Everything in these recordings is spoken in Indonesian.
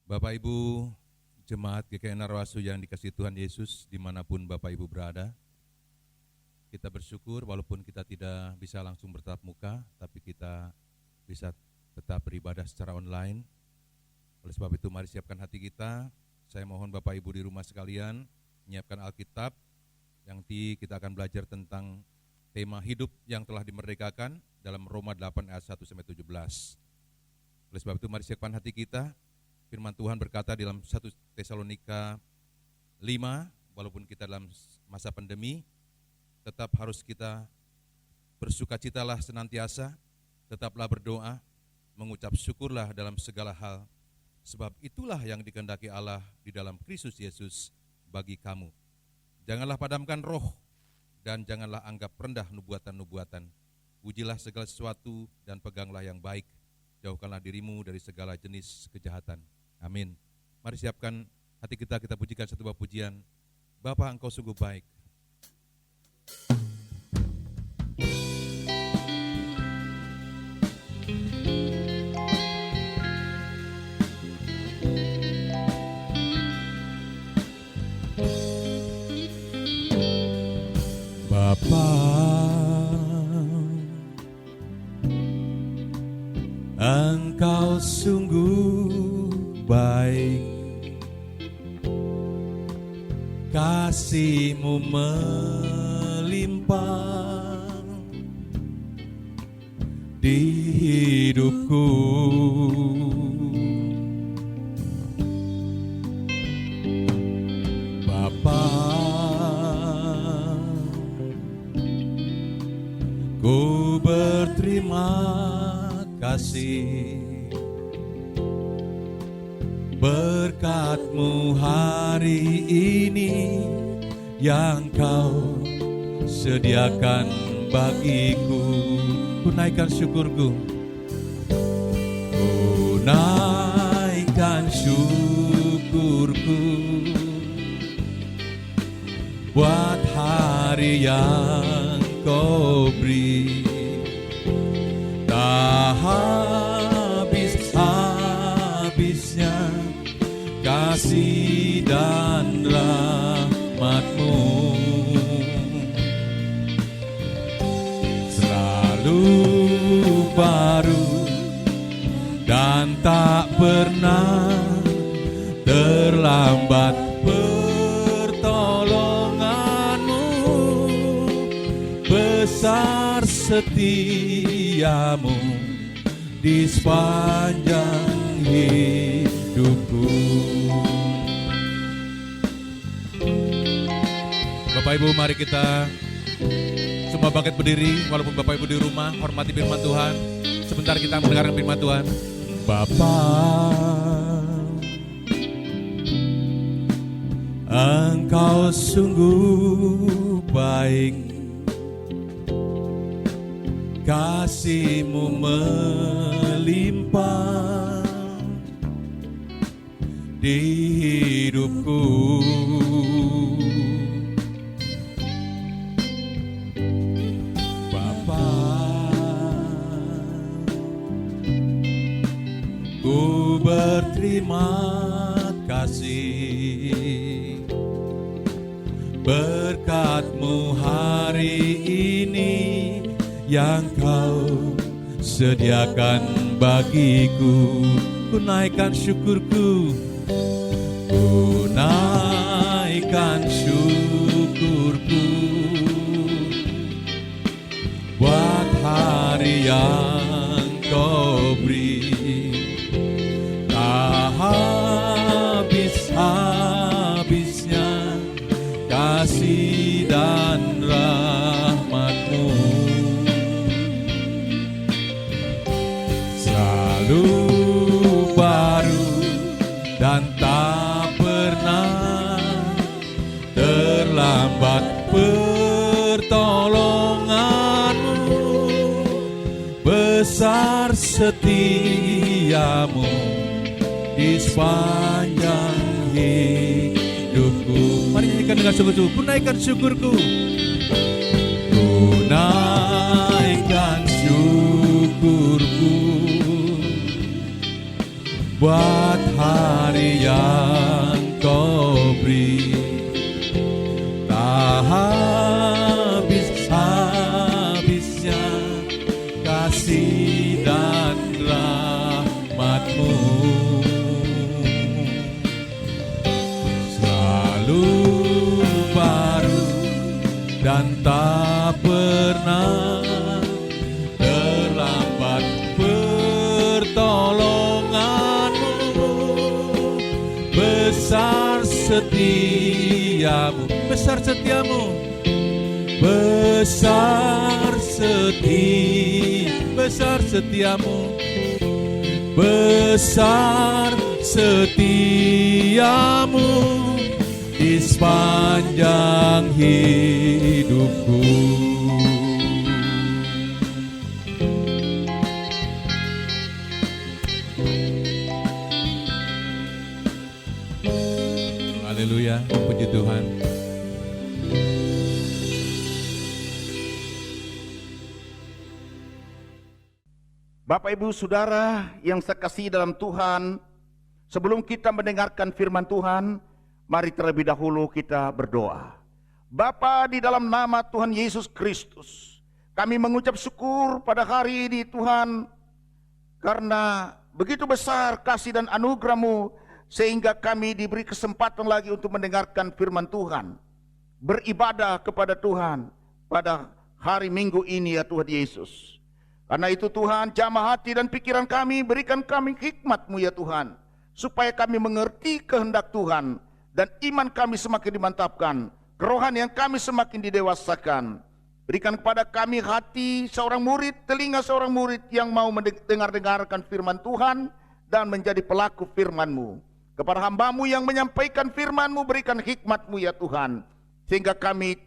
Bapak Ibu Jemaat GKI Narwasu yang dikasihi Tuhan Yesus dimanapun Bapak Ibu berada, kita bersyukur walaupun kita tidak bisa langsung bertatap muka, tapi kita bisa tetap beribadah secara online. Oleh sebab itu mari siapkan hati kita. Saya mohon Bapak Ibu di rumah sekalian menyiapkan Alkitab yang kita akan belajar tentang tema hidup yang telah dimerdekakan dalam Roma 8 ayat 1-17. Oleh sebab itu mari siapkan hati kita. Firman Tuhan berkata di dalam 1 Tesalonika 5, walaupun kita dalam masa pandemi, tetap harus kita bersukacitalah senantiasa, tetaplah berdoa, mengucap syukurlah dalam segala hal, sebab itulah yang dikehendaki Allah di dalam Kristus Yesus bagi kamu. Janganlah padamkan roh, dan janganlah anggap rendah nubuatan-nubuatan. Pujilah segala sesuatu dan peganglah yang baik, jauhkanlah dirimu dari segala jenis kejahatan. Amin. Mari siapkan hati kita, kita pujikan satu buah pujian. Bapa, Engkau sungguh baik. Bapa, Engkau sungguh baik, kasih-Mu melimpah di hidupku. Bapa, ku berterima kasih berkat-Mu hari ini yang Kau sediakan bagiku. Ku naikkan syukurku, ku naikkan syukurku buat hari yang Kau beri. Tak habis-habisnya kasih dan rahmat-Mu, selalu baru dan tak pernah terlambat pertolongan-Mu, besar setiamu di sepanjang hidupku. Bapak Ibu, mari kita semua bangkit berdiri. Walaupun Bapak Ibu di rumah, hormati firman Tuhan. Sebentar kita mendengarkan firman Tuhan. Bapa, Engkau sungguh baik, kasih-Mu melimpah di hidupku. Bapa, ku berterima kasih berkat-Mu hari ini yang Kau sediakan bagiku. Ku naikkan syukurku, ku naikkan syukurku buat hari yang Kau beri. Tak habis-habisnya kasih dan rahmat-Mu, baru dan tak pernah terlambat pertolongan-Mu, besar setiamu di sepanjang hidupku. Mari nyanyikan dengan sungguh-sungguh. Ku naikkan syukurku, ku naikkan syukurku buat hari yang kau beri. Tak habis-habisnya kasih dan rahmat-Mu, selalu baru dan tak pernah terlambat pertolongan-Mu. Besar setiamu, besar setiamu, besar setiamu, besar setiamu di sepanjang hidupku. Haleluya, puji Tuhan. Bapak Ibu Saudara yang saya kasihi dalam Tuhan, sebelum kita mendengarkan firman Tuhan, mari terlebih dahulu kita berdoa. Bapa, di dalam nama Tuhan Yesus Kristus, kami mengucap syukur pada hari ini Tuhan, karena begitu besar kasih dan anugerah-Mu, sehingga kami diberi kesempatan lagi untuk mendengarkan firman Tuhan, beribadah kepada Tuhan pada hari Minggu ini ya Tuhan Yesus. Karena itu Tuhan, jamah hati dan pikiran kami, berikan kami hikmat-Mu ya Tuhan, supaya kami mengerti kehendak Tuhan, dan iman kami semakin dimantapkan, kerohanian kami semakin didewasakan. Berikan kepada kami hati seorang murid, telinga seorang murid yang mau mendengarkan firman Tuhan, dan menjadi pelaku firman-Mu. Kepada hamba-Mu yang menyampaikan firman-Mu, berikan hikmat-Mu ya Tuhan, sehingga kami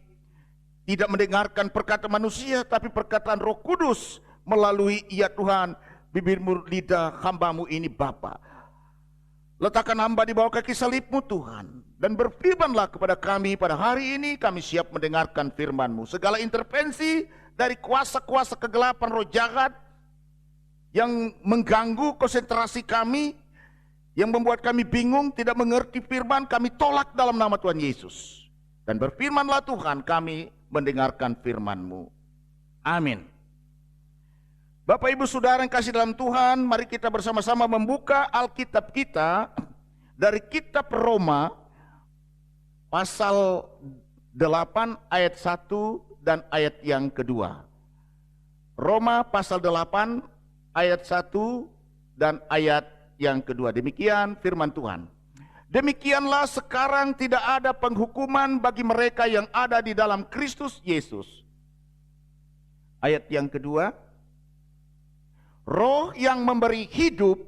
tidak mendengarkan perkataan manusia, tapi perkataan Roh Kudus, melalui ya Tuhan, bibir-Mu, lidah hamba-Mu ini Bapa. Letakkan hamba di bawah kaki salib-Mu Tuhan, dan berfirmanlah kepada kami pada hari ini. Kami siap mendengarkan firman-Mu. Segala intervensi dari kuasa-kuasa kegelapan roh jahat yang mengganggu konsentrasi kami, yang membuat kami bingung, tidak mengerti firman, kami tolak dalam nama Tuhan Yesus. Dan berfirmanlah Tuhan, kami mendengarkan firman-Mu. Amin. Bapak Ibu Saudara yang kasih dalam Tuhan, mari kita bersama-sama membuka Alkitab kita dari kitab Roma pasal 8 ayat 1 dan ayat yang kedua. Roma pasal 8 ayat 1 dan ayat yang kedua. Demikian firman Tuhan. Demikianlah sekarang tidak ada penghukuman bagi mereka yang ada di dalam Kristus Yesus. Ayat yang kedua. Roh yang memberi hidup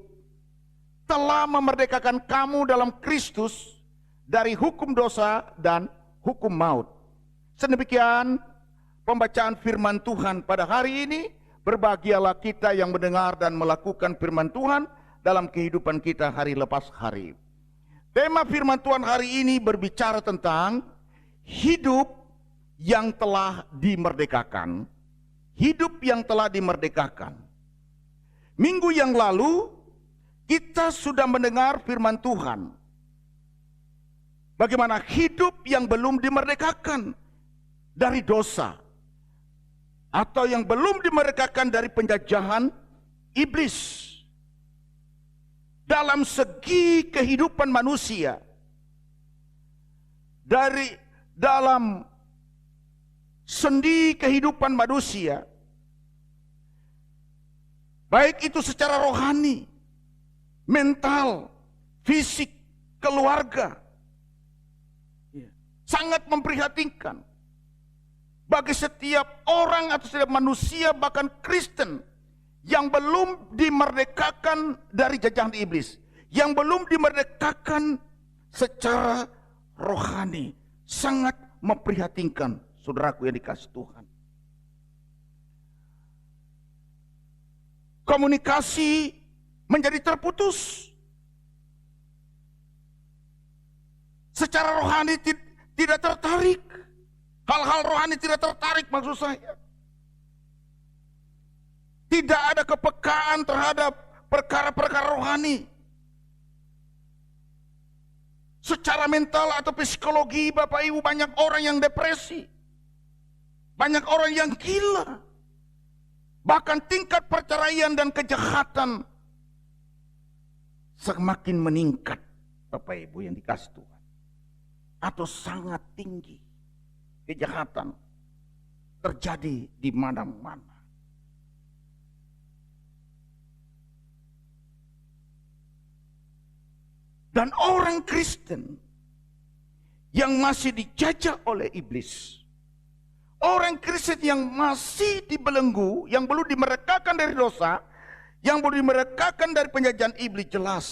telah memerdekakan kamu dalam Kristus dari hukum dosa dan hukum maut. Sedemikian pembacaan firman Tuhan pada hari ini. Berbahagialah kita yang mendengar dan melakukan firman Tuhan dalam kehidupan kita hari lepas hari. Tema firman Tuhan hari ini berbicara tentang hidup yang telah dimerdekakan. Hidup yang telah dimerdekakan. Minggu yang lalu kita sudah mendengar firman Tuhan. Bagaimana hidup yang belum dimerdekakan dari dosa, atau yang belum dimerdekakan dari penjajahan iblis. Dalam segi kehidupan manusia, dari dalam sendi kehidupan manusia, baik itu secara rohani, mental, fisik, keluarga, sangat memprihatinkan bagi setiap orang atau setiap manusia, bahkan Kristen, yang belum dimerdekakan dari jajahan iblis, yang belum dimerdekakan secara rohani. Sangat memprihatinkan, saudaraku yang dikasih Tuhan. Komunikasi menjadi terputus. Secara rohani tidak tertarik. Hal-hal rohani tidak tertarik, maksud saya. Tidak ada kepekaan terhadap perkara-perkara rohani. Secara mental atau psikologi, Bapak Ibu, banyak orang yang depresi. Banyak orang yang gila. Bahkan tingkat perceraian dan kejahatan semakin meningkat, Bapak Ibu yang dikasih Tuhan. Atau sangat tinggi kejahatan terjadi di mana-mana. Dan orang Kristen yang masih dijajah oleh iblis, orang Kristen yang masih dibelenggu, yang belum dimerdekakan dari dosa, yang belum dimerdekakan dari penjajahan iblis, jelas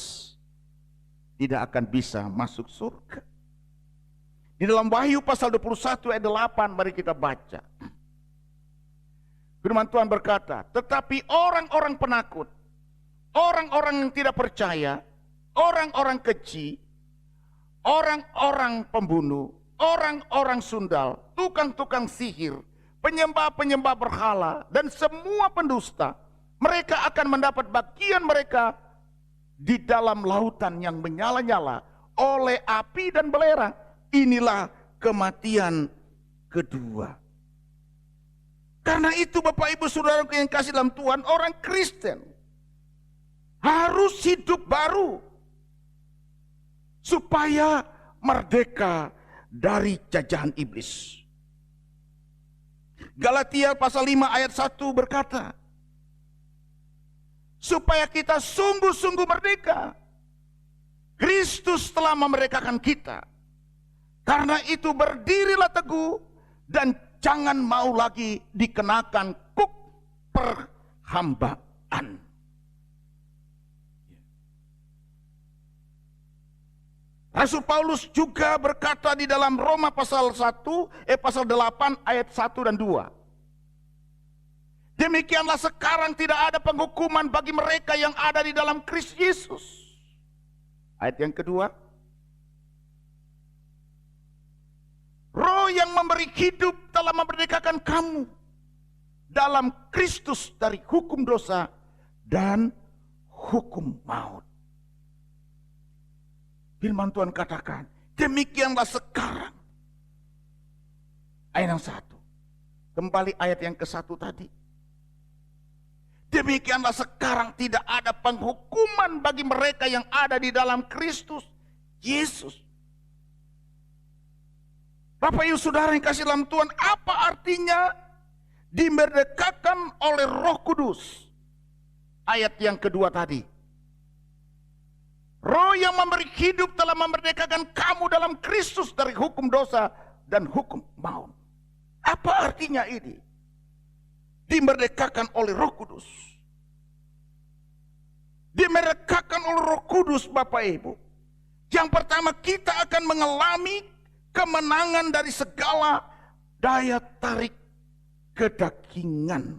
tidak akan bisa masuk surga. Di dalam Wahyu pasal 21 ayat 8, mari kita baca. Firman Tuhan berkata, tetapi orang-orang penakut, orang-orang yang tidak percaya, orang-orang keji, orang-orang pembunuh, orang-orang sundal, tukang-tukang sihir, penyembah-penyembah berhala, dan semua pendusta, mereka akan mendapat bagian mereka di dalam lautan yang menyala-nyala oleh api dan belerang. Inilah kematian kedua. Karena itu Bapak Ibu Saudara yang kasih dalam Tuhan, orang Kristen harus hidup baru supaya merdeka dari jajahan iblis. Galatia pasal 5 ayat 1 berkata, supaya kita sungguh-sungguh merdeka. Kristus telah memerdekakan kita. Karena itu berdirilah teguh dan jangan mau lagi dikenakan kuk perhambaan. Rasul Paulus juga berkata di dalam Roma pasal 8 ayat 1 dan 2. Demikianlah sekarang tidak ada penghukuman bagi mereka yang ada di dalam Kristus Yesus. Ayat yang kedua. Roh yang memberi hidup telah memerdekakan kamu dalam Kristus dari hukum dosa dan hukum maut. Firman Tuhan katakan, demikianlah sekarang. Ayat yang 1. Kembali ayat yang ke-1 tadi. Demikianlah sekarang tidak ada penghukuman bagi mereka yang ada di dalam Kristus Yesus. Bapak Ibu Saudara yang kasih dalam Tuhan, apa artinya dimerdekakan oleh Roh Kudus? Ayat yang kedua tadi. Roh yang memberi hidup telah memerdekakan kamu dalam Kristus dari hukum dosa dan hukum maut. Apa artinya ini? Dimerdekakan oleh Roh Kudus. Dimerdekakan oleh Roh Kudus, Bapak Ibu. Yang pertama, kita akan mengalami kemenangan dari segala daya tarik kedagingan.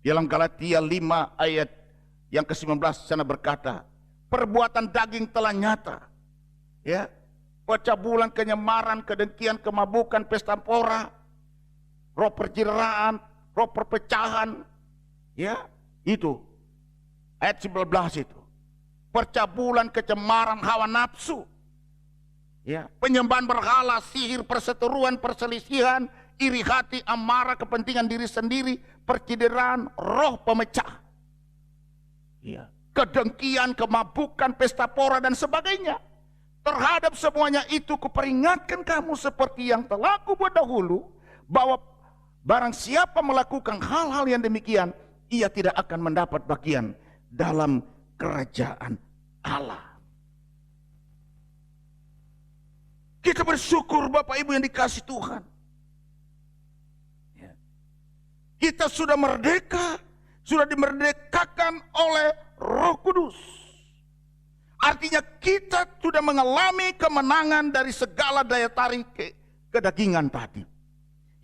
Dalam Galatia 5 ayat yang ke-19 sana berkata, perbuatan daging telah nyata. Ya, pencabulan, kenyamaran, kedengkian, kemabukan, pesta pora, roh perjiraan, roh perpecahan. Ya, itu ayat 19 itu. Percabulan, kecemaran, hawa nafsu. Ya, penyembahan berhala, sihir, perseteruan, perselisihan, iri hati, amarah, kepentingan diri sendiri, percideraan, roh pemecah. Ya, kedengkian, kemabukan, pesta pora dan sebagainya. Terhadap semuanya itu kuperingatkan kamu seperti yang telah kubuat dahulu, bahwa barang siapa melakukan hal-hal yang demikian, ia tidak akan mendapat bagian dalam kerajaan Allah. Kita bersyukur Bapak Ibu yang dikasih Tuhan. Ya. Kita sudah merdeka, sudah dimerdekakan oleh Roh Kudus. Artinya kita sudah mengalami kemenangan dari segala daya tarik kedagingan tadi.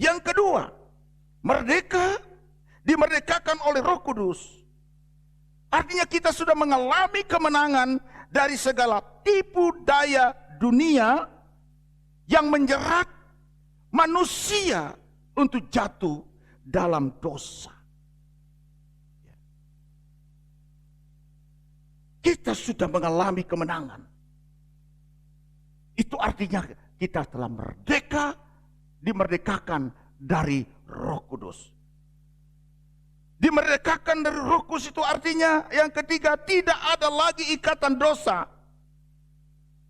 Yang kedua, merdeka, dimerdekakan oleh Roh Kudus. Artinya kita sudah mengalami kemenangan dari segala tipu daya dunia yang menjerat manusia untuk jatuh dalam dosa. Kita sudah mengalami kemenangan. Itu artinya kita telah merdeka, dimerdekakan dari Roh Kudus. Dimerdekakan dari Roh Kudus itu artinya yang ketiga, tidak ada lagi ikatan dosa.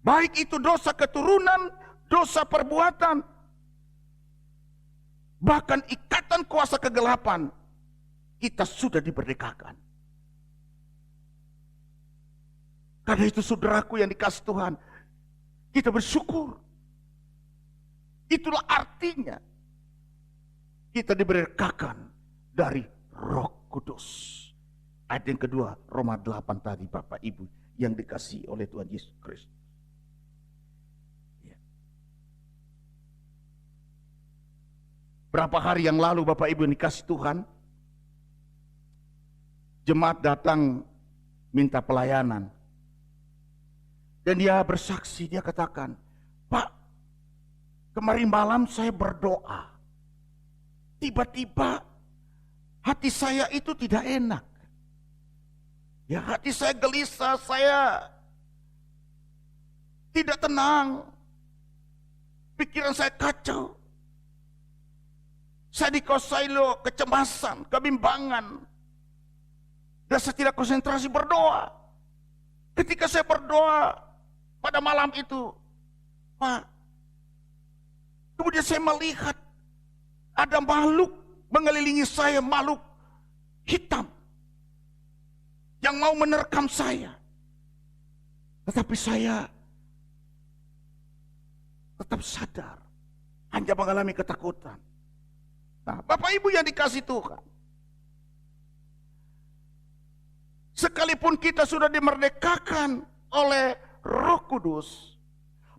Baik itu dosa keturunan, dosa perbuatan, bahkan ikatan kuasa kegelapan, kita sudah dimerdekakan. Karena itu saudaraku yang dikasih Tuhan, kita bersyukur. Itulah artinya kita dimerdekakan dari Roh Kudus. Ayat yang kedua, Roma 8 tadi Bapak Ibu yang dikasihi oleh Tuhan Yesus Kristus. Berapa hari yang lalu Bapak Ibu yang dikasih Tuhan, jemaat datang minta pelayanan. Dan dia bersaksi, dia katakan, Pak, kemarin malam saya berdoa. Tiba-tiba hati saya itu tidak enak. Ya, hati saya gelisah, saya tidak tenang. Pikiran saya kacau. Saya dikuasai kecemasan, kebimbangan. Dan saya tidak konsentrasi berdoa. Ketika saya berdoa pada malam itu, Pak, kemudian saya melihat ada makhluk mengelilingi saya, makhluk hitam yang mau menerkam saya. Tetapi saya tetap sadar, hanya mengalami ketakutan. Nah, Bapak Ibu yang dikasih Tuhan, sekalipun kita sudah dimerdekakan oleh Roh Kudus,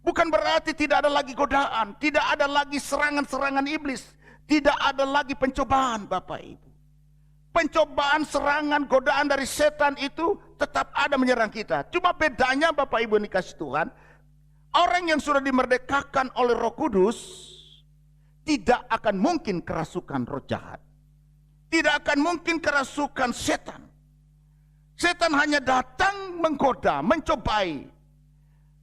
bukan berarti tidak ada lagi godaan, tidak ada lagi serangan-serangan iblis, tidak ada lagi pencobaan Bapak Ibu. Pencobaan, serangan, godaan dari setan itu tetap ada menyerang kita. Cuma bedanya Bapak Ibu yang dikasih Tuhan, orang yang sudah dimerdekakan oleh Roh Kudus, tidak akan mungkin kerasukan roh jahat. Tidak akan mungkin kerasukan setan. Setan hanya datang menggoda, mencobai.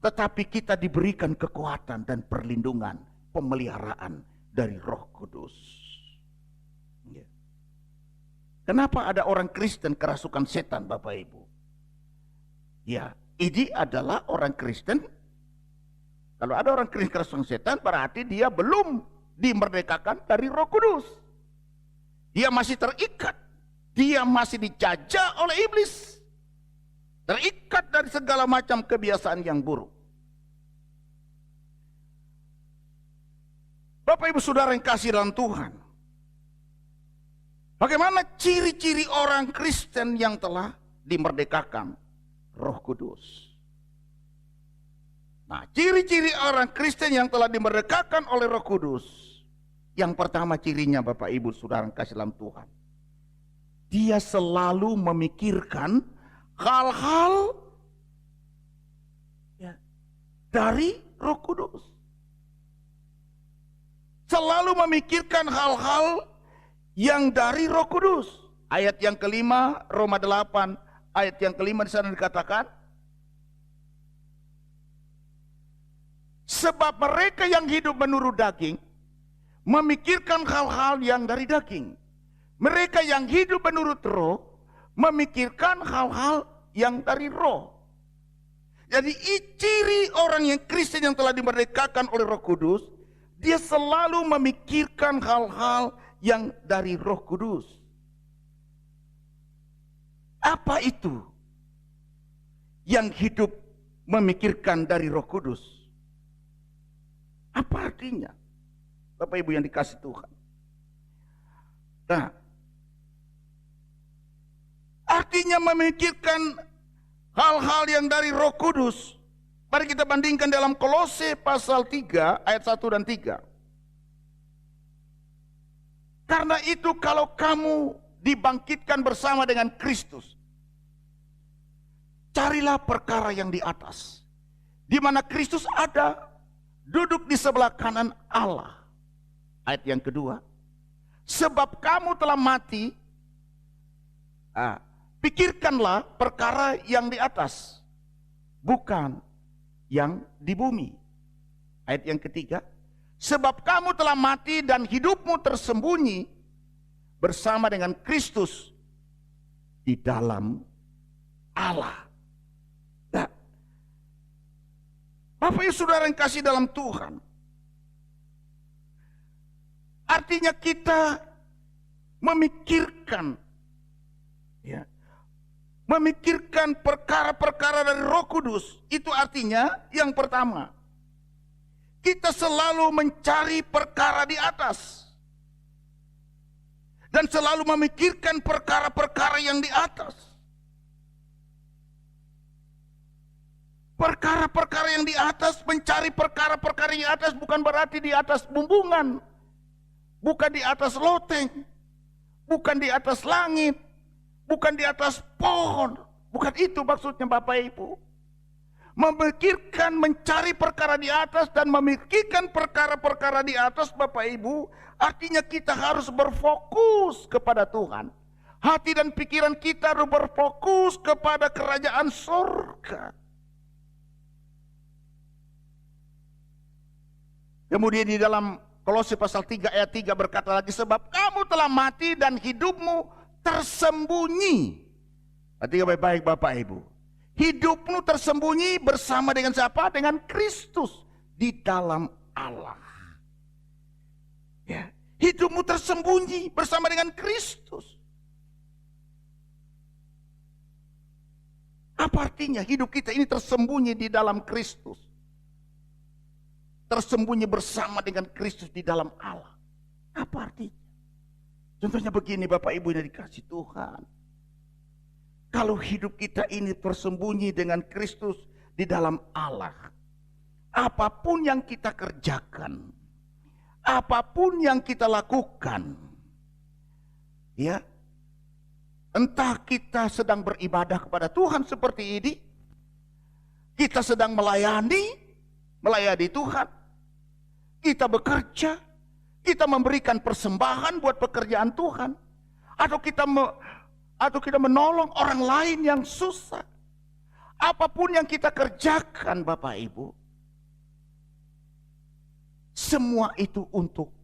Tetapi kita diberikan kekuatan dan perlindungan, pemeliharaan dari Roh Kudus. Kenapa ada orang Kristen kerasukan setan Bapak Ibu? Ya, ini adalah orang Kristen. Kalau ada orang Kristen kerasukan setan, berarti dia belum dimerdekakan dari Roh Kudus. Dia masih terikat, dia masih dijajah oleh iblis, terikat dari segala macam kebiasaan yang buruk. Bapak Ibu Saudara yang kasih dalam Tuhan, bagaimana ciri-ciri orang Kristen yang telah dimerdekakan Roh Kudus? Nah, ciri-ciri orang Kristen yang telah dimerdekakan oleh Roh Kudus, yang pertama cirinya Bapak Ibu Saudara yang kasih dalam Tuhan, dia selalu memikirkan hal-hal dari Roh Kudus. Selalu memikirkan hal-hal yang dari Roh Kudus. Ayat yang kelima, Roma 8, ayat yang kelima di sana dikatakan, sebab mereka yang hidup menurut daging memikirkan hal-hal yang dari daging. Mereka yang hidup menurut roh memikirkan hal-hal yang dari roh. Jadi ciri orang yang Kristen yang telah dimerdekakan oleh Roh Kudus, dia selalu memikirkan hal-hal yang dari Roh Kudus. Apa itu yang hidup memikirkan dari Roh Kudus? Apa artinya? Bapak Ibu yang dikasih Tuhan. Nah, artinya memikirkan hal-hal yang dari Roh Kudus. Mari kita bandingkan dalam Kolose pasal 3 ayat 1 dan 3. Karena itu kalau kamu dibangkitkan bersama dengan Kristus, carilah perkara yang di atas, di mana Kristus ada, duduk di sebelah kanan Allah. Ayat yang kedua, sebab kamu telah mati, pikirkanlah perkara yang di atas, bukan yang di bumi. Ayat yang ketiga, sebab kamu telah mati dan hidupmu tersembunyi bersama dengan Kristus di dalam Allah. Nah, Bapak Ibu Saudara yang kasih dalam Tuhan, artinya kita memikirkan, ya, memikirkan perkara-perkara dari Roh Kudus. Itu artinya yang pertama, kita selalu mencari perkara di atas dan selalu memikirkan perkara-perkara yang di atas. Perkara-perkara yang di atas, mencari perkara-perkara yang di atas bukan berarti di atas bumbungan, bukan di atas loteng, bukan di atas langit, bukan di atas pohon. Bukan itu maksudnya Bapak Ibu. Memikirkan, mencari perkara di atas dan memikirkan perkara-perkara di atas Bapak Ibu, artinya kita harus berfokus kepada Tuhan. Hati dan pikiran kita harus berfokus kepada kerajaan surga. Kemudian di dalam Kolose pasal 3 ayat 3 berkata lagi, sebab kamu telah mati dan hidupmu tersembunyi. Perhatikan baik-baik Bapak Ibu. Hidupmu tersembunyi bersama dengan siapa? Dengan Kristus di dalam Allah. Ya, hidupmu tersembunyi bersama dengan Kristus. Apa artinya hidup kita ini tersembunyi di dalam Kristus? Tersembunyi bersama dengan Kristus di dalam Allah. Apa artinya? Contohnya begini Bapak Ibu yang dikasih Tuhan. Kalau hidup kita ini tersembunyi dengan Kristus di dalam Allah, apapun yang kita kerjakan, apapun yang kita lakukan, ya, entah kita sedang beribadah kepada Tuhan seperti ini, kita sedang melayani Tuhan, kita bekerja, kita memberikan persembahan buat pekerjaan Tuhan, atau kita menolong orang lain yang susah. Apapun yang kita kerjakan Bapak Ibu, semua itu untuk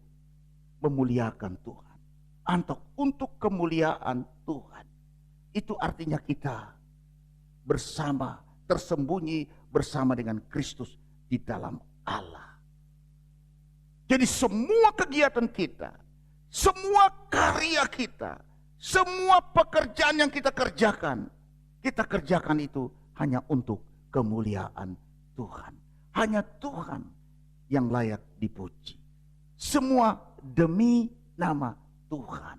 memuliakan Tuhan, atau untuk kemuliaan Tuhan. Itu artinya kita bersama, tersembunyi bersama dengan Kristus di dalam Allah. Jadi semua kegiatan kita, semua karya kita, semua pekerjaan yang kita kerjakan itu hanya untuk kemuliaan Tuhan. Hanya Tuhan yang layak dipuji. Semua demi nama Tuhan.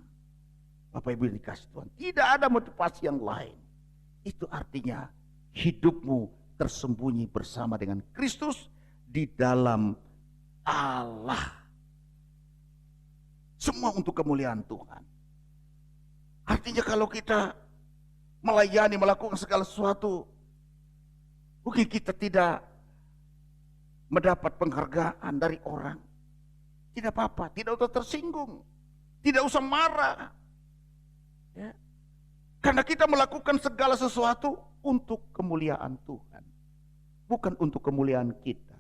Bapak Ibu yang dikasih Tuhan, tidak ada motivasi yang lain. Itu artinya hidupmu tersembunyi bersama dengan Kristus di dalam Allah. Semua untuk kemuliaan Tuhan. Artinya kalau kita melayani, melakukan segala sesuatu, mungkin kita tidak mendapat penghargaan dari orang. Tidak apa-apa, tidak usah tersinggung, tidak usah marah. Ya. Karena kita melakukan segala sesuatu untuk kemuliaan Tuhan. Bukan untuk kemuliaan kita.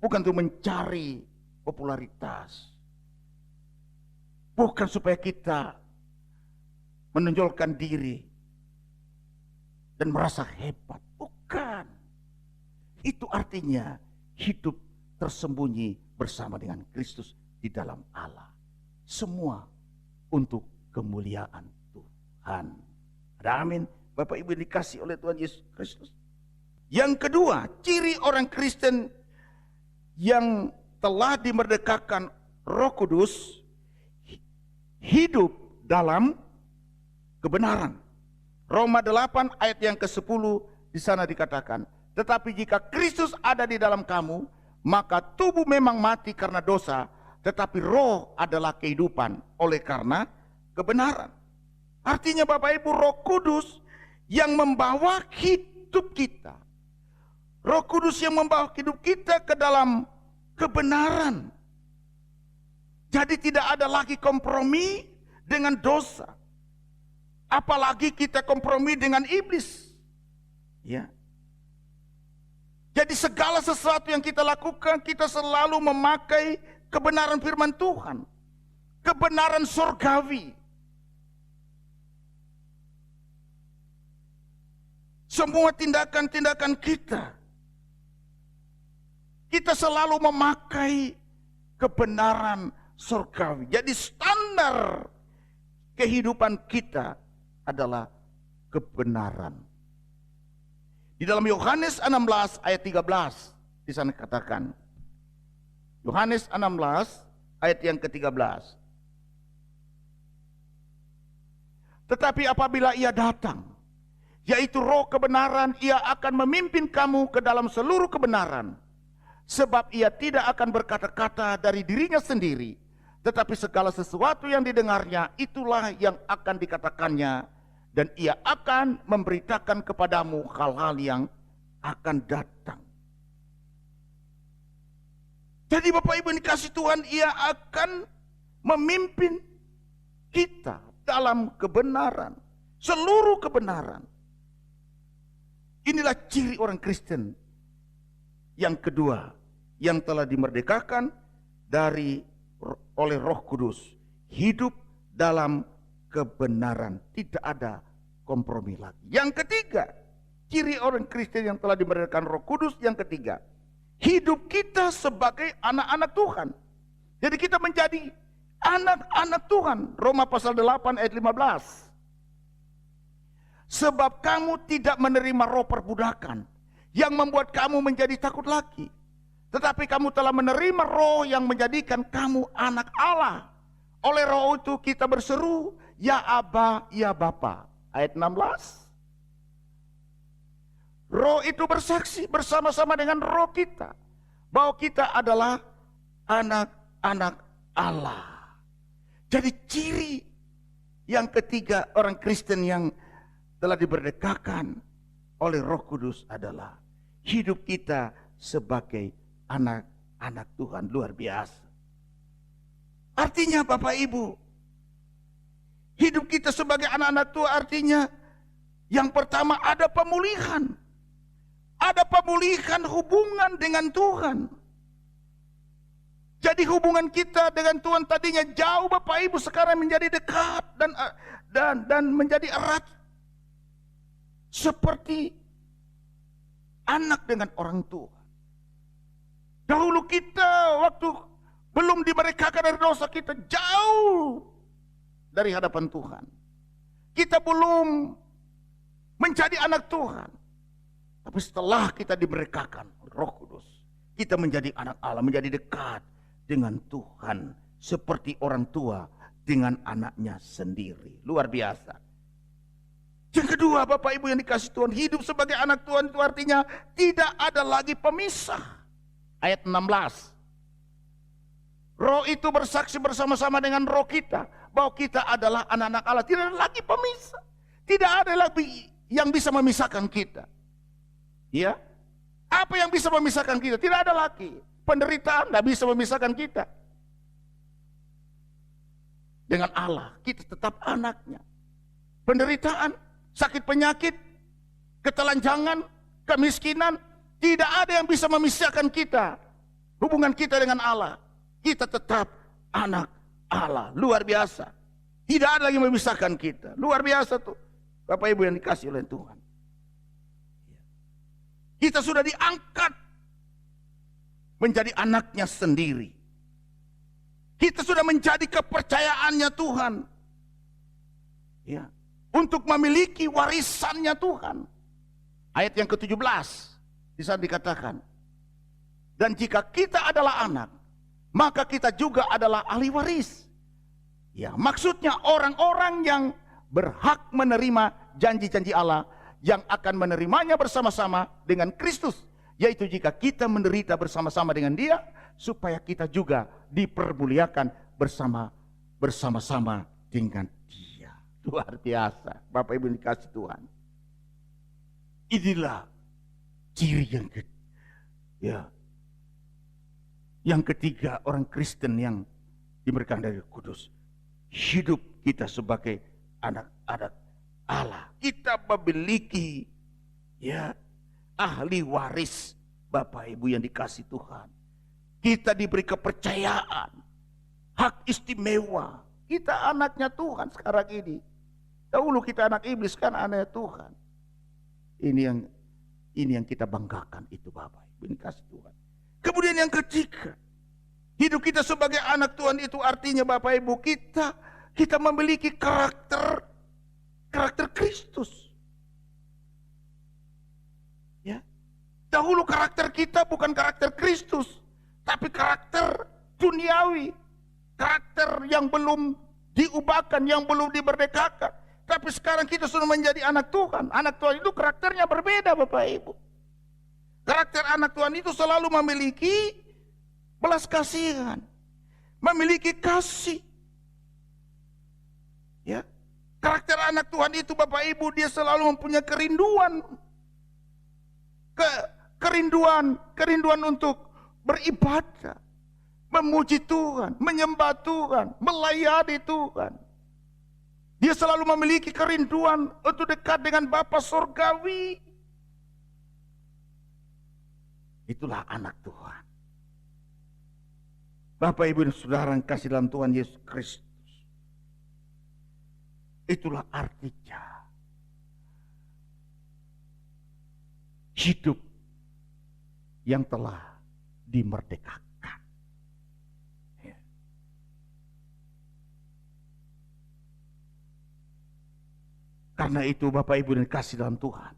Bukan untuk mencari popularitas. Bukan supaya kita menonjolkan diri dan merasa hebat. Bukan. Itu artinya hidup tersembunyi bersama dengan Kristus di dalam Allah. Semua untuk kemuliaan Tuhan. Ada amin. Bapak Ibu dikasih oleh Tuhan Yesus Kristus. Yang kedua, ciri orang Kristen yang telah dimerdekakan Roh Kudus, hidup dalam kebenaran. Roma 8 ayat yang ke-10 di sana dikatakan, tetapi jika Kristus ada di dalam kamu, maka tubuh memang mati karena dosa, tetapi roh adalah kehidupan oleh karena kebenaran. Artinya Bapak Ibu, Roh Kudus yang membawa hidup kita. Roh Kudus yang membawa hidup kita ke dalam kebenaran. Jadi tidak ada lagi kompromi dengan dosa. Apalagi kita kompromi dengan iblis. Ya. Jadi segala sesuatu yang kita lakukan, kita selalu memakai kebenaran firman Tuhan, kebenaran surgawi. Semua tindakan-tindakan kita selalu memakai kebenaran surgawi. Jadi standar kehidupan kita adalah kebenaran. Di dalam Yohanes 16 ayat 13 di sana katakan, Yohanes 16 ayat yang ke-13. Tetapi apabila ia datang, yaitu roh kebenaran, ia akan memimpin kamu ke dalam seluruh kebenaran. Sebab ia tidak akan berkata-kata dari dirinya sendiri, tetapi segala sesuatu yang didengarnya, itulah yang akan dikatakannya. Dan ia akan memberitakan kepadamu hal-hal yang akan datang. Jadi Bapak Ibu yang dikasih Tuhan, ia akan memimpin kita dalam kebenaran. Seluruh kebenaran. Inilah ciri orang Kristen yang kedua, yang telah dimerdekakan oleh Roh Kudus. Hidup dalam kebenaran. Tidak ada kompromi lagi. Yang ketiga, ciri orang Kristen yang telah dimerdekakan Roh Kudus, yang ketiga, hidup kita sebagai anak-anak Tuhan. Jadi kita menjadi anak-anak Tuhan. Roma pasal 8 ayat 15. Sebab kamu tidak menerima roh perbudakan yang membuat kamu menjadi takut lagi, tetapi kamu telah menerima roh yang menjadikan kamu anak Allah. Oleh roh itu kita berseru, ya Aba, ya Bapa. Ayat 16. Roh itu bersaksi bersama-sama dengan roh kita bahwa kita adalah anak-anak Allah. Jadi ciri yang ketiga orang Kristen yang telah dimerdekakan oleh Roh Kudus adalah hidup kita sebagai anak-anak Tuhan. Luar biasa. Artinya Bapak Ibu, hidup kita sebagai anak-anak Tuhan artinya yang pertama ada pemulihan. Ada pemulihan hubungan dengan Tuhan. Jadi hubungan kita dengan Tuhan tadinya jauh Bapak Ibu, sekarang menjadi dekat dan menjadi erat. Seperti anak dengan orang tua. Dahulu kita waktu belum dimerdekakan dari dosa, kita jauh dari hadapan Tuhan. Kita belum menjadi anak Tuhan. Tapi setelah kita dimerdekakan Roh Kudus, kita menjadi anak Allah, menjadi dekat dengan Tuhan. Seperti orang tua dengan anaknya sendiri. Luar biasa. Yang kedua Bapak Ibu yang dikasih Tuhan, hidup sebagai anak Tuhan itu artinya tidak ada lagi pemisah. Ayat 16. Roh itu bersaksi bersama-sama dengan roh kita bahwa kita adalah anak-anak Allah. Tidak ada lagi pemisah. Tidak ada lagi yang bisa memisahkan kita. Ya, apa yang bisa memisahkan kita? Tidak ada lagi. Penderitaan tidak bisa memisahkan kita dengan Allah. Kita tetap anaknya. Penderitaan, sakit penyakit, ketelanjangan, kemiskinan, tidak ada yang bisa memisahkan kita. Hubungan kita dengan Allah. Kita tetap anak Allah. Luar biasa. Tidak ada lagi memisahkan kita. Luar biasa tuh Bapak Ibu yang dikasih oleh Tuhan. Kita sudah diangkat menjadi anaknya sendiri. Kita sudah menjadi kepercayaannya Tuhan. Ya, untuk memiliki warisannya Tuhan. Ayat yang ke-17 di sana dikatakan, dan jika kita adalah anak, maka kita juga adalah ahli waris. Ya, maksudnya orang-orang yang berhak menerima janji-janji Allah yang akan menerimanya bersama-sama dengan Kristus, yaitu jika kita menderita bersama-sama dengan Dia, supaya kita juga dipermuliakan bersama-sama dengan Dia. Luar biasa, Bapak Ibu dikasih Tuhan. Inilah ciri yang ketiga orang Kristen yang diberikan dari Kudus. Hidup kita sebagai anak-anak Allah. Kita memiliki ahli waris Bapak Ibu yang dikasih Tuhan, kita diberi kepercayaan, hak istimewa. Kita anaknya Tuhan sekarang ini. Dahulu kita anak iblis, kan anaknya Tuhan. Ini yang kita banggakan itu Bapak Ibu, dikasih Tuhan. Kemudian yang ketiga, hidup kita sebagai anak Tuhan itu artinya Bapak Ibu, kita memiliki karakter Kristus. Ya. Dahulu karakter kita bukan karakter Kristus, tapi karakter duniawi. Karakter yang belum diubahkan, yang belum dimerdekakan. Tapi sekarang kita sudah menjadi anak Tuhan. Anak Tuhan itu karakternya berbeda Bapak Ibu. Karakter anak Tuhan itu selalu memiliki belas kasihan, memiliki kasih. Ya. Karakter anak Tuhan itu Bapak Ibu, dia selalu mempunyai kerinduan. Kerinduan untuk beribadah, memuji Tuhan, menyembah Tuhan, melayani Tuhan. Dia selalu memiliki kerinduan untuk dekat dengan Bapa Surgawi. Itulah anak Tuhan. Bapak Ibu dan Saudara yang kasih dalam Tuhan Yesus Kristus. Itulah artinya hidup yang telah dimerdekakan. Karena itu Bapak Ibu dan kasih dalam Tuhan,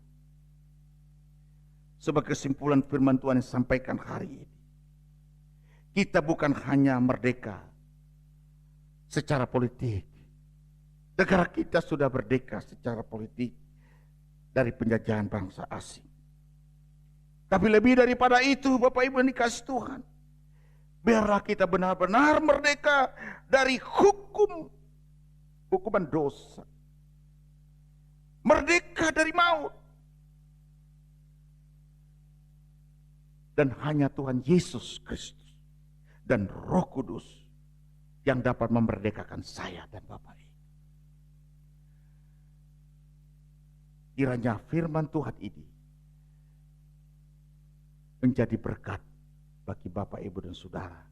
sebagai kesimpulan firman Tuhan yang disampaikan hari ini, kita bukan hanya merdeka secara politik. Negara kita sudah merdeka secara politik dari penjajahan bangsa asing. Tapi lebih daripada itu Bapak Ibu yang dikasih Tuhan, biarlah kita benar-benar merdeka dari hukuman dosa. Merdeka dari maut. Dan hanya Tuhan Yesus Kristus dan Roh Kudus yang dapat memerdekakan saya dan Bapak Ibu. Kiranya firman Tuhan ini menjadi berkat bagi Bapak Ibu dan Saudara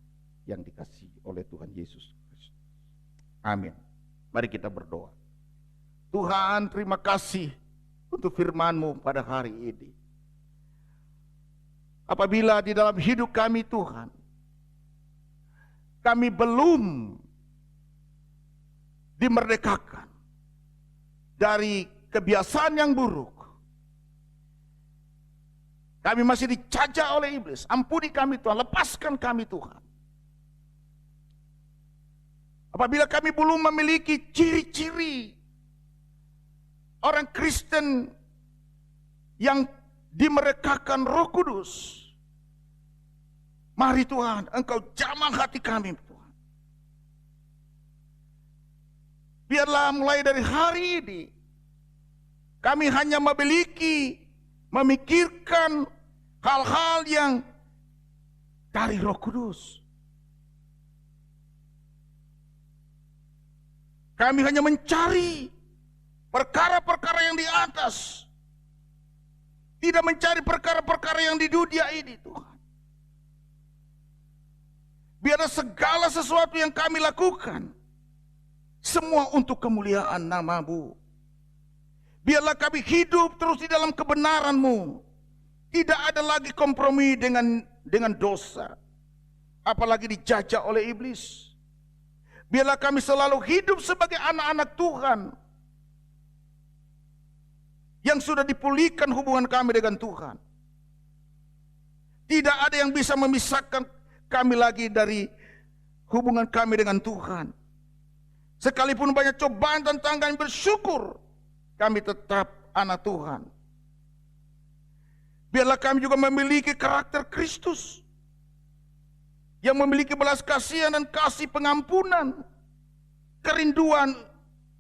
yang dikasihi oleh Tuhan Yesus Kristus. Amin. Mari kita berdoa. Tuhan, terima kasih untuk firman-Mu pada hari ini. Apabila di dalam hidup kami Tuhan, kami belum dimerdekakan dari kebiasaan yang buruk, kami masih dijajah oleh iblis. Ampuni kami Tuhan, lepaskan kami Tuhan. Apabila kami belum memiliki ciri-ciri orang Kristen yang dimerdekakan Roh Kudus, mari Tuhan, Engkau jamah hati kami Tuhan. Biarlah mulai dari hari ini kami hanya memikirkan hal-hal yang dari Roh Kudus. Kami hanya mencari perkara-perkara yang di atas, tidak mencari perkara-perkara yang di dunia ini Tuhan. Biarlah segala sesuatu yang kami lakukan semua untuk kemuliaan nama-Mu. Biarlah kami hidup terus di dalam kebenaran-Mu. Tidak ada lagi kompromi dengan dosa, apalagi dijajah oleh iblis. Biarlah kami selalu hidup sebagai anak-anak Tuhan yang sudah dipulihkan hubungan kami dengan Tuhan. Tidak ada yang bisa memisahkan kami lagi dari hubungan kami dengan Tuhan. Sekalipun banyak cobaan tentang kami, bersyukur kami tetap anak Tuhan. Biarlah kami juga memiliki karakter Kristus yang memiliki belas kasihan dan kasih pengampunan, kerinduan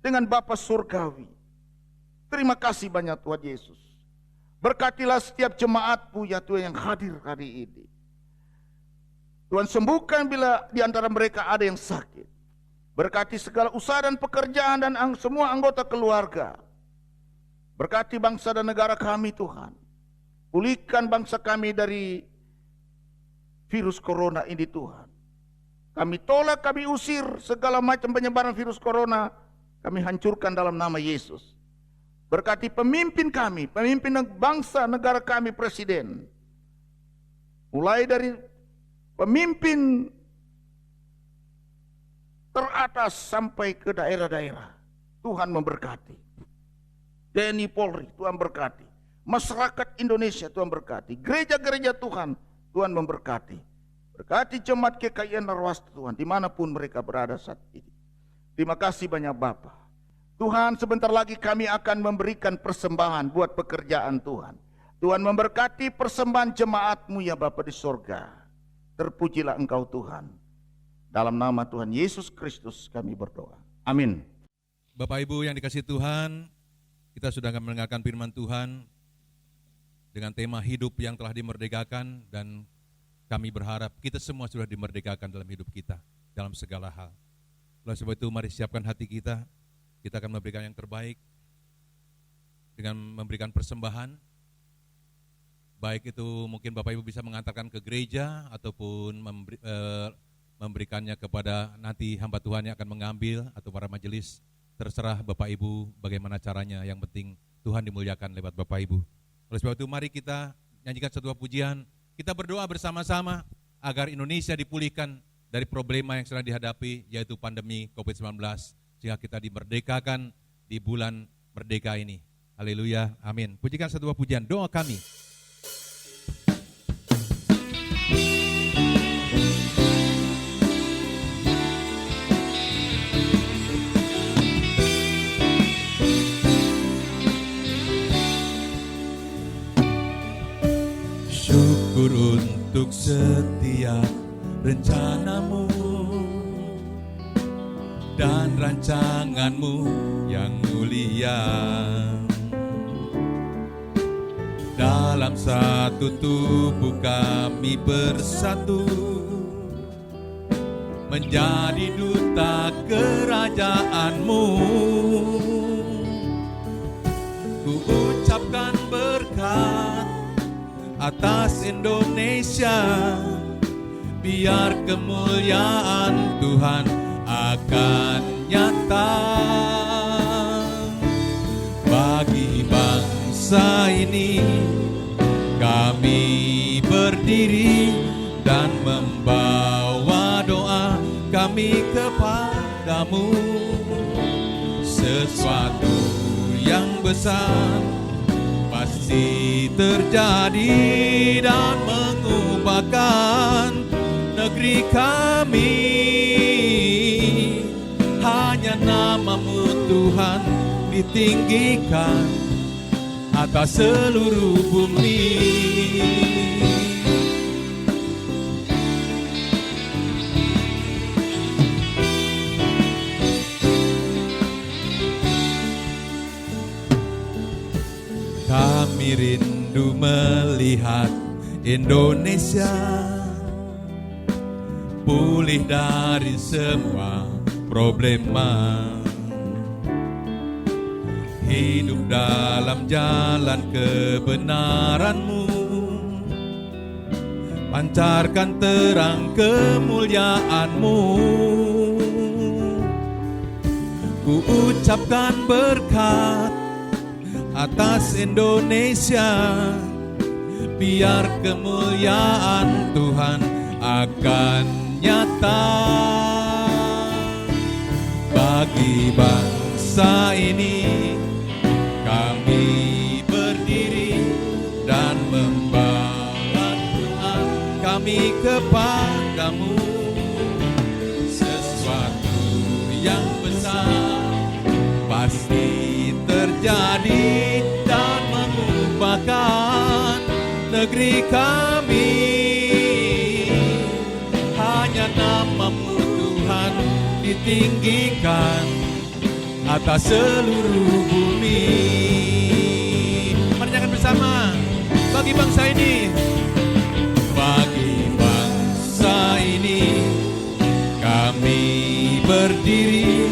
dengan Bapa Surgawi. Terima kasih banyak Tuhan Yesus. Berkatilah setiap jemaat-Mu ya Tuhan yang hadir hari ini. Tuhan sembuhkan bila di antara mereka ada yang sakit. Berkati segala usaha dan pekerjaan dan semua anggota keluarga. Berkati bangsa dan negara kami Tuhan. Pulihkan bangsa kami dari virus corona ini Tuhan. Kami tolak, kami usir segala macam penyebaran virus corona. Kami hancurkan dalam nama Yesus. Berkati pemimpin kami, pemimpin bangsa negara kami, presiden. Mulai dari pemimpin teratas sampai ke daerah-daerah. Tuhan memberkati. TNI Polri, Tuhan berkati. Masyarakat Indonesia, Tuhan berkati. Gereja-gereja Tuhan, Tuhan memberkati. Berkati jemaat GKI Narwastu Tuhan, dimanapun mereka berada saat ini. Terima kasih banyak Bapa. Tuhan, sebentar lagi kami akan memberikan persembahan buat pekerjaan Tuhan. Tuhan memberkati persembahan jemaat-Mu ya Bapa di sorga. Terpujilah Engkau Tuhan. Dalam nama Tuhan Yesus Kristus kami berdoa. Amin. Bapak Ibu yang dikasihi Tuhan, kita sudah akan mendengarkan firman Tuhan dengan tema hidup yang telah dimerdekakan, dan kami berharap kita semua sudah dimerdekakan dalam hidup kita, dalam segala hal. Oleh sebab itu mari siapkan hati kita. Kita akan memberikan yang terbaik dengan memberikan persembahan. Baik itu mungkin Bapak Ibu bisa mengantarkan ke gereja ataupun memberikannya kepada nanti hamba Tuhan yang akan mengambil atau para majelis. Terserah Bapak Ibu bagaimana caranya, yang penting Tuhan dimuliakan lewat Bapak Ibu. Oleh sebab itu mari kita nyanyikan sebuah pujian. Kita berdoa bersama-sama agar Indonesia dipulihkan dari problema yang sedang dihadapi, yaitu pandemi COVID-19. Sehingga kita dimerdekakan di bulan merdeka ini. Haleluya, amin. Pujikan sebuah pujian, doa kami. Syukur untuk setiap rencana-Mu dan rancangan-Mu yang mulia. Dalam satu tubuh kami bersatu, menjadi duta kerajaan-Mu. Ku ucapkan berkat atas Indonesia, biar kemuliaan Tuhan akan nyata bagi bangsa ini. Kami berdiri dan membawa doa kami kepadamu. Sesuatu yang besar pasti terjadi dan mengubahkan negeri kami. Hanya nama-Mu Tuhan ditinggikan atas seluruh bumi. Kami rindu melihat Indonesia pulih dari semua problema, hidup dalam jalan kebenaran-Mu, pancarkan terang kemuliaan-Mu. Ku ucapkan berkat atas Indonesia, biar kemuliaan Tuhan akan nyata bagi bangsa ini. Kami berdiri dan membawa Tuhan kami kepadamu. Sesuatu yang besar pasti terjadi dan mengubahkan negeri kami. Hanya nama-Mu Tuhan ditinggikan atas seluruh bumi. Mari nyanyikan bersama bagi bangsa ini. Bagi bangsa ini kami berdiri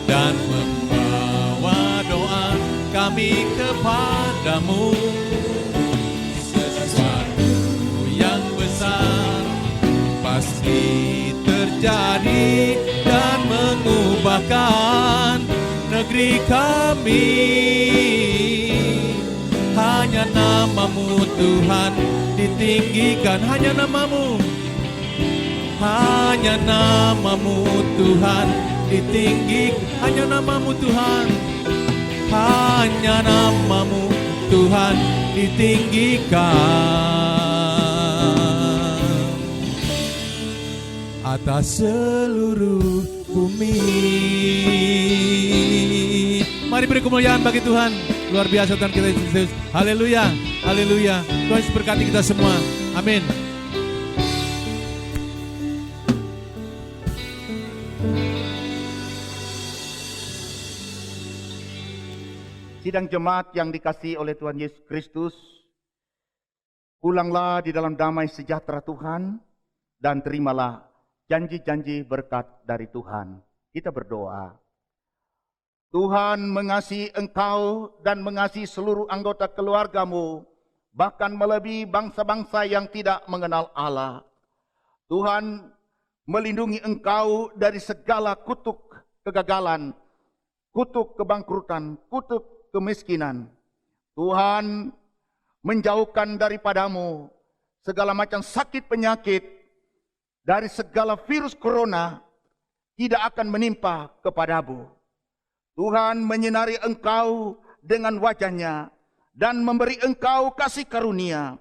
dan membawa doa kami kepadamu. bagi kami. Hanya nama-Mu Tuhan ditinggikan, hanya nama-Mu. Hanya nama-Mu Tuhan ditinggikan, hanya nama-Mu Tuhan. Hanya nama-Mu Tuhan ditinggikan atas seluruh bumi. Mari beri kemuliaan bagi Tuhan. Luar biasa Tuhan kita Yesus. Haleluya, haleluya. Tuhan Yesus berkati kita semua. Amin. Sidang jemaat yang dikasihi oleh Tuhan Yesus Kristus, pulanglah di dalam damai sejahtera Tuhan dan terimalah janji-janji berkat dari Tuhan. Kita berdoa. Tuhan mengasihi engkau dan mengasihi seluruh anggota keluargamu, bahkan melebihi bangsa-bangsa yang tidak mengenal Allah. Tuhan melindungi engkau dari segala kutuk kegagalan, kutuk kebangkrutan, kutuk kemiskinan. Tuhan menjauhkan daripadamu segala macam sakit penyakit, dari segala virus corona tidak akan menimpa kepadamu. Tuhan menyinari engkau dengan wajah-Nya dan memberi engkau kasih karunia.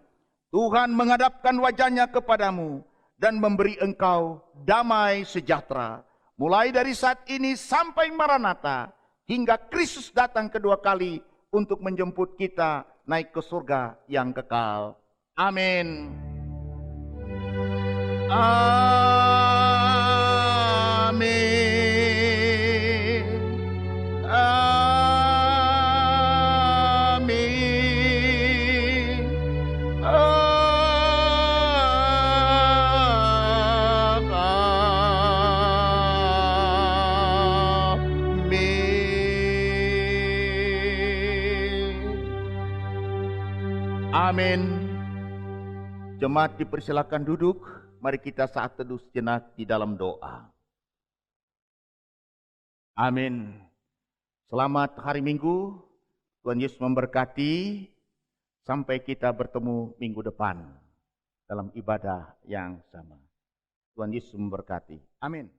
Tuhan menghadapkan wajah-Nya kepadamu dan memberi engkau damai sejahtera. Mulai dari saat ini sampai Maranatha, hingga Kristus datang kedua kali untuk menjemput kita naik ke surga yang kekal. Amin. Amin. Amin. Amin. Jemaat dipersilakan duduk. Mari kita saat teduh sejenak di dalam doa. Amin. Selamat hari Minggu. Tuhan Yesus memberkati. Sampai kita bertemu minggu depan dalam ibadah yang sama. Tuhan Yesus memberkati. Amin.